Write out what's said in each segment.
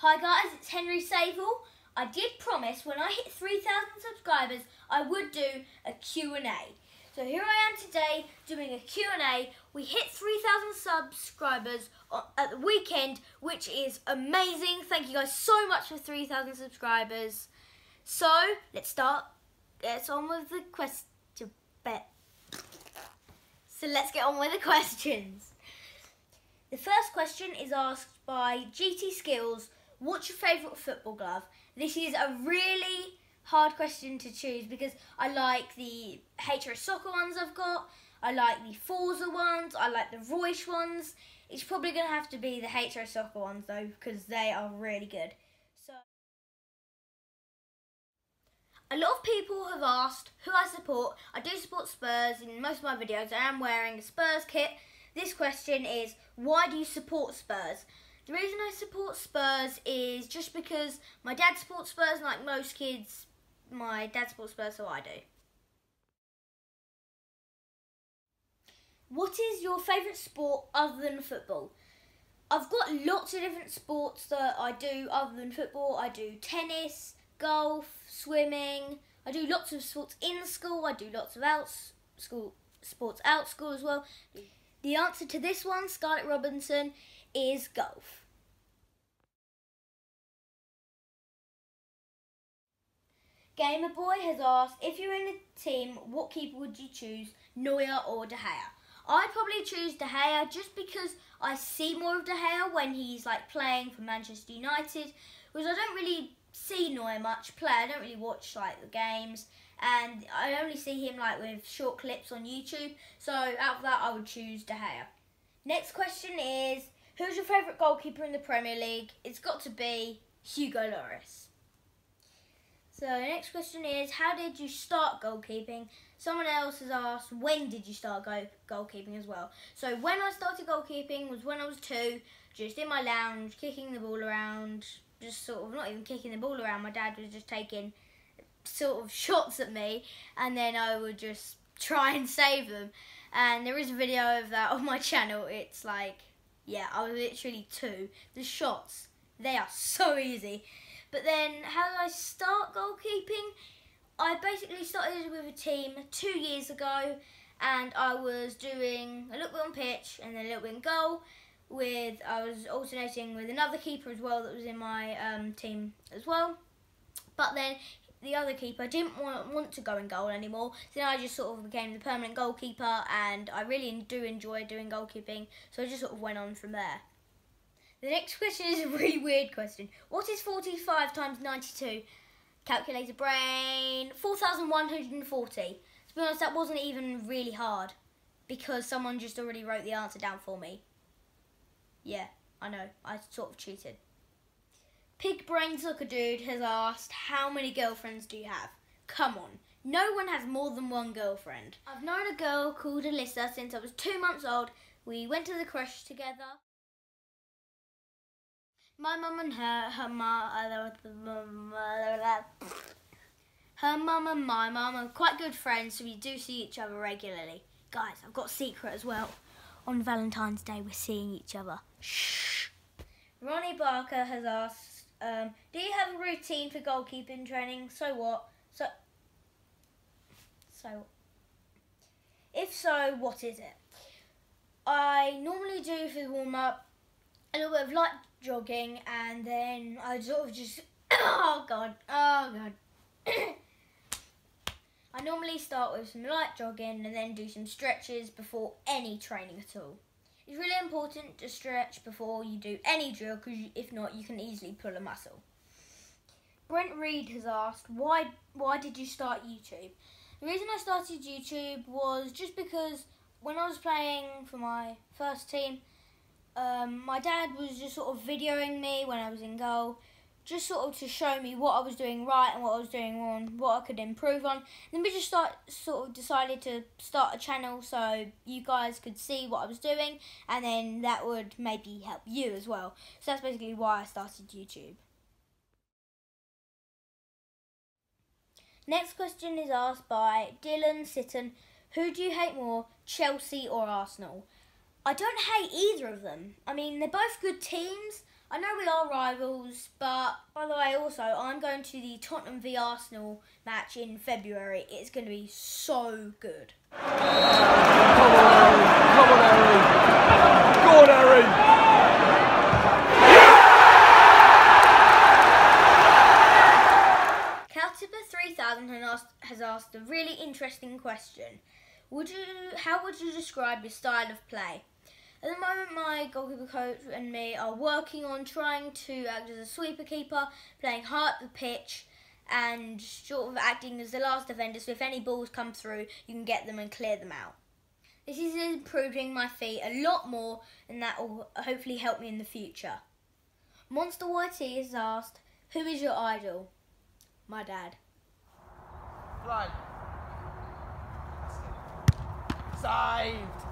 Hi guys, it's Henry Saville. I did promise when I hit 3,000 subscribers I would do a Q&A. So here I am today doing a Q&A. We hit 3,000 subscribers at the weekend, which is amazing. Thank you guys so much for 3,000 subscribers. So let's start. Let's on with the question. So let's get on with the questions. The first question is asked by GT Skills. What's your favourite football glove? This is a really hard question to choose because I like the HRS Soccer ones I've got, I like the Forza ones, I like the Royce ones. It's probably going to have to be the HRS Soccer ones though because they are really good. So, a lot of people have asked who I support. I do support Spurs in most of my videos. I am wearing a Spurs kit. This question is, why do you support Spurs? The reason I support Spurs is just because my dad supports Spurs, and like most kids, my dad supports Spurs, so I do. What is your favourite sport other than football? I've got lots of different sports that I do other than football. I do tennis, golf, swimming. I do lots of sports in school. I do lots of sports out school as well. The answer to this one, Scarlett Robinson, is golf. Gamer Boy has asked, if you're in a team, what keeper would you choose, Neuer or De Gea? I'd probably choose De Gea just because I see more of De Gea when he's like playing for Manchester United, whereas I don't really see Neuer much play. I don't really watch like the games, and I only see him like with short clips on YouTube. So out of that, I would choose De Gea. Next question is, who's your favourite goalkeeper in the Premier League? It's got to be Hugo Lloris. So the next question is, how did you start goalkeeping? Someone else has asked, when did you start goalkeeping as well? So when I started goalkeeping was when I was 2, just in my lounge, kicking the ball around, just sort of not even kicking the ball around. My dad was just taking sort of shots at me, and then I would just try and save them. And there is a video of that on my channel. It's like, yeah, I was literally 2. The shots, they are so easy. But then, how did I start goalkeeping? I basically started with a team 2 years ago, and I was doing a little bit on pitch and then a little bit in goal. I was alternating with another keeper as well that was in my team as well. But then the other keeper didn't want to go in goal anymore, so then I just sort of became the permanent goalkeeper, and I really do enjoy doing goalkeeping, so I just sort of went on from there. The next question is a really weird question. What is 45 times 92? Calculator brain. 4,140. To be honest, that wasn't even really hard because someone just already wrote the answer down for me. Yeah, I know. I sort of cheated. Pig Brain Soccer Dude has asked, how many girlfriends do you have? Come on. No one has more than one girlfriend. I've known a girl called Alyssa since I was 2 months old. We went to the crush together. My mum and her mum and my mum are quite good friends, so we do see each other regularly. Guys, I've got a secret as well. On Valentine's Day, we're seeing each other. Shh. Ronnie Barker has asked, do you have a routine for goalkeeping training? So what? If so, what is it? I normally do for the warm-up a little bit of light jogging, and then I sort of just oh god I normally start with some light jogging and then do some stretches before any training at all. It's really important to stretch before you do any drill, because if not, you can easily pull a muscle. Brent Reed has asked, why did you start YouTube? The reason I started YouTube was just because when I was playing for my first team, my dad was just sort of videoing me when I was in goal, just sort of to show me what I was doing right and what I was doing wrong, what I could improve on. Then we just decided to start a channel so you guys could see what I was doing, and then that would maybe help you as well. So that's basically why I started YouTube. Next question is asked by Dylan Sitton. Who do you hate more, Chelsea or Arsenal? I don't hate either of them. I mean, they're both good teams. I know we are rivals, but by the way, also, I'm going to the Tottenham v Arsenal match in February. It's going to be so good. Come on, Harry! Go on, Harry! Goalkeeper 3000 has asked a really interesting question. How would you describe your style of play? At the moment, my goalkeeper coach and me are working on trying to act as a sweeper keeper, playing high up the pitch and sort of acting as the last defender, so if any balls come through, you can get them and clear them out. This is improving my feet a lot more, and that will hopefully help me in the future. Monster YT has asked, who is your idol? My dad. Flag. Saved!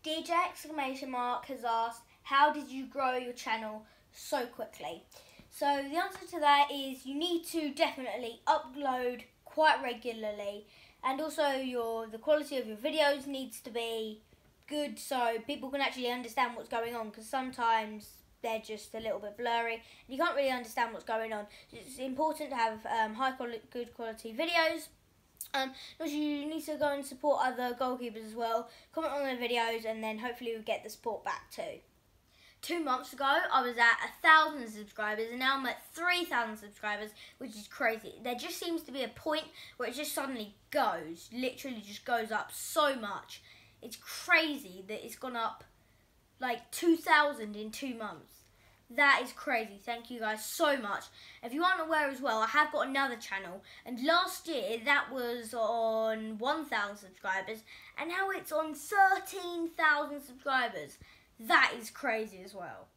DJ exclamation mark has asked, how did you grow your channel so quickly? So the answer to that is you need to definitely upload quite regularly, and also the quality of your videos needs to be good so people can actually understand what's going on, because sometimes they're just a little bit blurry and you can't really understand what's going on. It's important to have good quality videos. Also, you need to go and support other goalkeepers as well. Comment on their videos, and then hopefully we'll get the support back too. 2 months ago, I was at 1,000 subscribers, and now I'm at 3,000 subscribers, which is crazy. There just seems to be a point where it just suddenly goes, literally just goes up so much. It's crazy that it's gone up like 2,000 in 2 months. That is crazy. Thank you guys so much. If you aren't aware as well, I have got another channel, and last year that was on 1,000 subscribers, and now it's on 13,000 subscribers. That is crazy as well.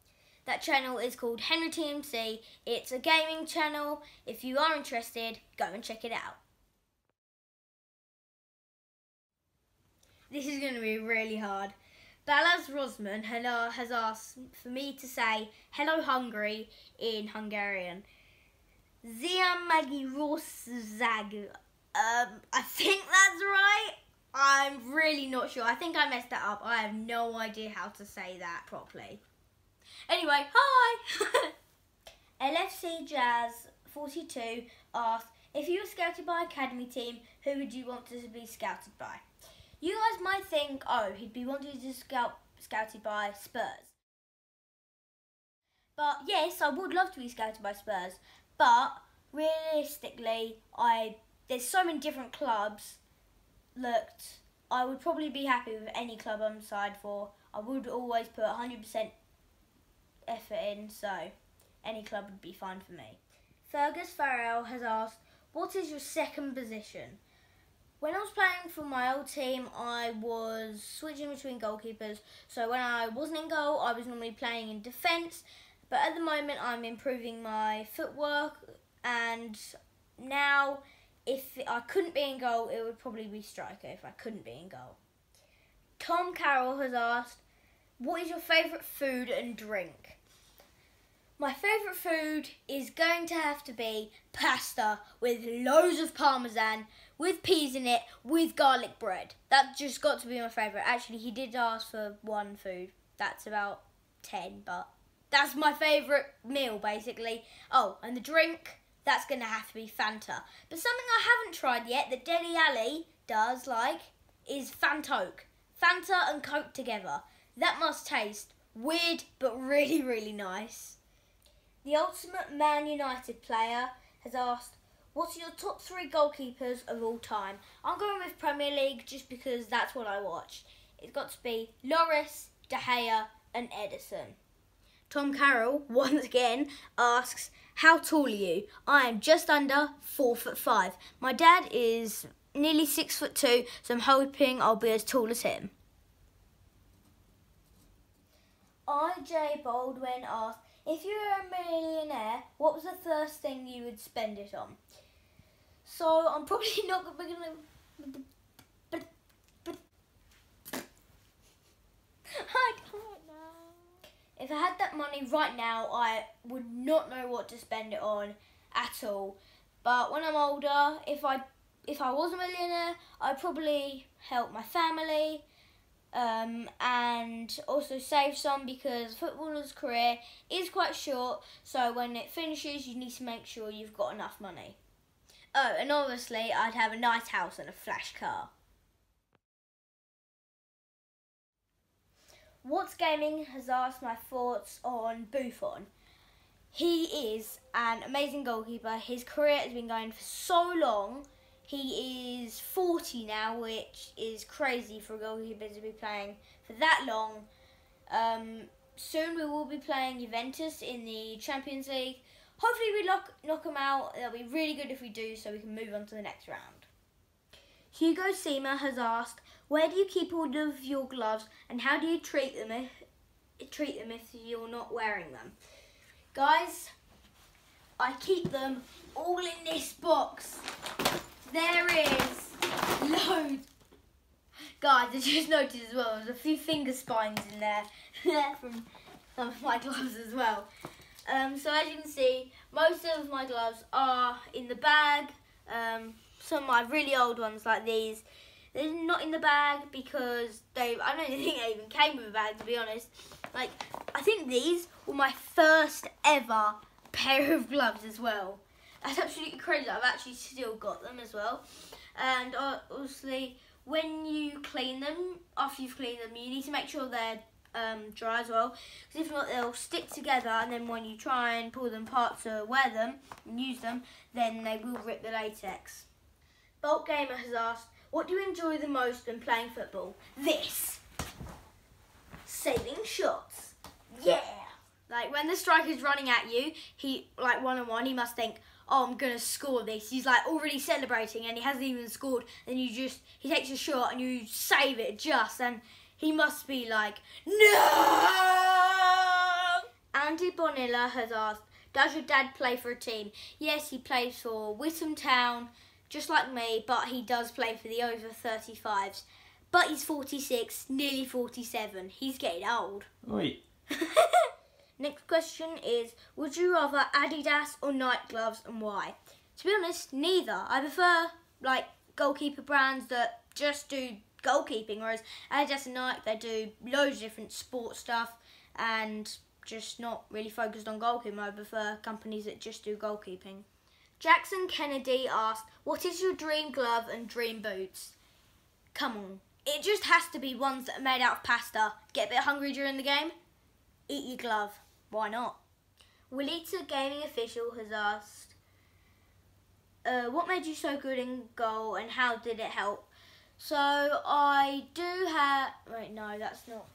That channel is called Henry TMC. It's a gaming channel. If you are interested, go and check it out. This is going to be really hard. Balaz Rosman has asked for me to say hello Hungary in Hungarian. Zia Magi Rosszag. I think that's right. I'm really not sure. I think I messed that up. I have no idea how to say that properly. Anyway, hi! LFC Jazz 42 asked, if you were scouted by Academy team, who would you want to be scouted by? You guys might think, oh, he'd be wanted to scouted by Spurs. But yes, I would love to be scouted by Spurs. But realistically, there's so many different clubs that I would probably be happy with any club I'm signed for. I would always put 100% effort in, so any club would be fine for me. Fergus Farrell has asked, what is your second position? When I was playing for my old team, I was switching between goalkeepers. So when I wasn't in goal, I was normally playing in defence. But at the moment, I'm improving my footwork. And now, if I couldn't be in goal, it would probably be striker if I couldn't be in goal. Tom Carroll has asked, what is your favourite food and drink? My favourite food is going to have to be pasta with loads of parmesan, with peas in it, with garlic bread. That just got to be my favourite. Actually, he did ask for one food. That's about 10, but that's my favourite meal, basically. Oh, and the drink, that's going to have to be Fanta. But something I haven't tried yet that Deli Ali does like is Fantoke. Fanta and Coke together. That must taste weird, but really, really nice. The Ultimate Man United player has asked, what are your top 3 goalkeepers of all time? I'm going with Premier League just because that's what I watch. It's got to be Lloris, De Gea and Edison. Tom Carroll, once again, asks, how tall are you? I am just under 4'5". My dad is nearly 6'2", so I'm hoping I'll be as tall as him. IJ Baldwin asked, if you were a millionaire, what was the first thing you would spend it on? So I'm probably not going to... But I don't know. If I had that money right now, I would not know what to spend it on at all. But when I'm older, if I was a millionaire, I'd probably help my family, and also save some, because a footballer's career is quite short, so when it finishes you need to make sure you've got enough money. Oh, and obviously I'd have a nice house and a flash car. What's Gaming has asked my thoughts on Buffon. He is an amazing goalkeeper. His career has been going for so long. He is 40 now, which is crazy for a goalkeeper to be playing for that long. Soon we will be playing Juventus in the Champions League. Hopefully we knock them out. It'll be really good if we do, so we can move on to the next round. Hugo Seamer has asked, where do you keep all of your gloves and how do you treat them if you're not wearing them? Guys, I keep them all in this box. There is loads. Guys, I just noticed as well, there's a few finger spines in there from some of my gloves as well. So as you can see, most of my gloves are in the bag. Some of my really old ones like these, they're not in the bag because I don't think they even came with a bag, to be honest. Like, I think these were my first ever pair of gloves as well. That's absolutely crazy. I've actually still got them as well. And obviously, when you clean them, after you've cleaned them, you need to make sure they're dry as well. Because if not, they'll stick together, and then when you try and pull them apart to wear them and use them, then they will rip the latex. Bolt Gamer has asked, what do you enjoy the most when playing football? This. Saving shots. Yeah. Like, when the striker's running at you, he, like, one-on-one, he must think, oh, I'm going to score this. He's, like, already celebrating and he hasn't even scored. And he takes a shot and you save it just. And he must be like, no! Andy Bonilla has asked, does your dad play for a team? Yes, he plays for Witham Town, just like me, but he does play for the over 35s. But he's 46, nearly 47. He's getting old. Oi. Next question is, would you rather Adidas or Nike gloves and why? To be honest, neither. I prefer like goalkeeper brands that just do goalkeeping, whereas Adidas and Nike, they do loads of different sports stuff and just not really focused on goalkeeping. I prefer companies that just do goalkeeping. Jackson Kennedy asked, what is your dream glove and dream boots? Come on. It just has to be ones that are made out of pasta. Get a bit hungry during the game? Eat your glove. Why not? Willita Gaming Official has asked, what made you so good in goal and how did it help? So I do have... Wait, no, that's not...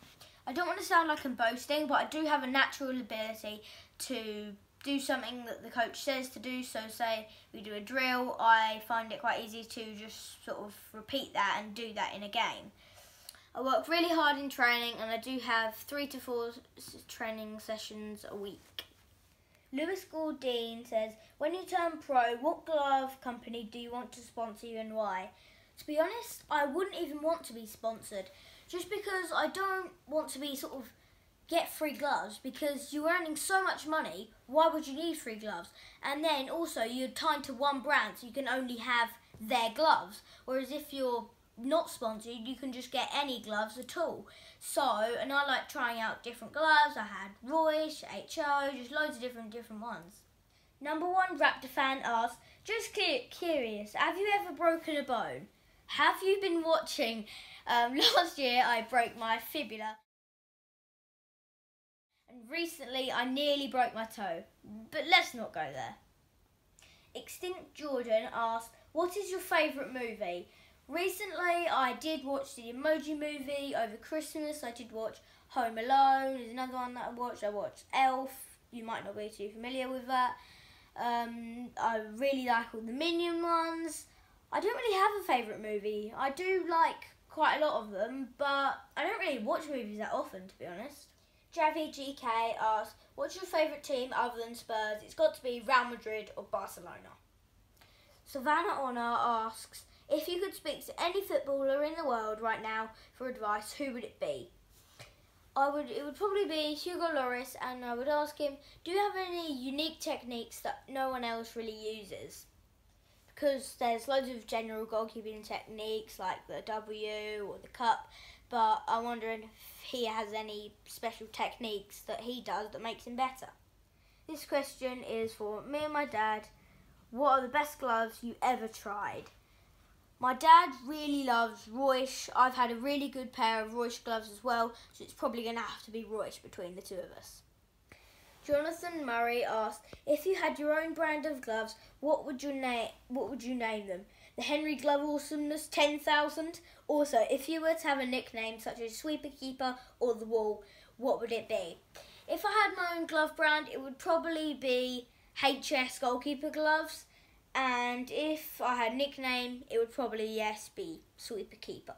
I don't want to sound like I'm boasting, but I do have a natural ability to do something that the coach says to do. So say we do a drill, I find it quite easy to just sort of repeat that and do that in a game. I work really hard in training and I do have 3 to 4 training sessions a week. Lewis Gordine says, when you turn pro, what glove company do you want to sponsor you and why? To be honest, I wouldn't even want to be sponsored, just because I don't want to be sort of get free gloves, because you're earning so much money, why would you need free gloves? And then also you're tied to one brand, so you can only have their gloves, whereas if you're not sponsored, you can just get any gloves at all. So, and I like trying out different gloves. I had Royce, HO, just loads of different ones. Number 1 Raptor fan asks, just curious, have you ever broken a bone? Have you been watching? Last year I broke my fibula. And recently I nearly broke my toe. But let's not go there. Extinct Jordan asked, what is your favourite movie? Recently, I did watch the Emoji Movie over Christmas. I did watch Home Alone. There's another one that I watched. I watched Elf. You might not be too familiar with that. I really like all the Minion ones. I don't really have a favourite movie. I do like quite a lot of them, but I don't really watch movies that often, to be honest. Javi GK asks, what's your favourite team other than Spurs? It's got to be Real Madrid or Barcelona. Savannah Honor asks, if you could speak to any footballer in the world right now for advice, who would it be? It would probably be Hugo Lloris, and I would ask him, do you have any unique techniques that no one else really uses? Because there's loads of general goalkeeping techniques like the W or the cup, but I'm wondering if he has any special techniques that he does that makes him better. This question is for me and my dad. What are the best gloves you ever tried? My dad really loves Royce. I've had a really good pair of Royce gloves as well, so it's probably going to have to be Royce between the two of us. Jonathan Murray asked, if you had your own brand of gloves, what would you name them? The Henry Glove Awesomeness 10,000? Also, if you were to have a nickname such as Sweeper Keeper or The Wall, what would it be? If I had my own glove brand, it would probably be HS Goalkeeper gloves. And if I had a nickname, it would probably, yes, be Sweeper Keeper.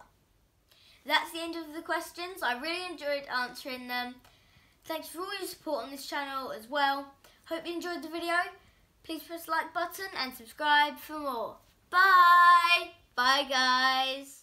That's the end of the questions. I really enjoyed answering them. Thanks for all your support on this channel as well. Hope you enjoyed the video. Please press the like button and subscribe for more. Bye! Bye guys!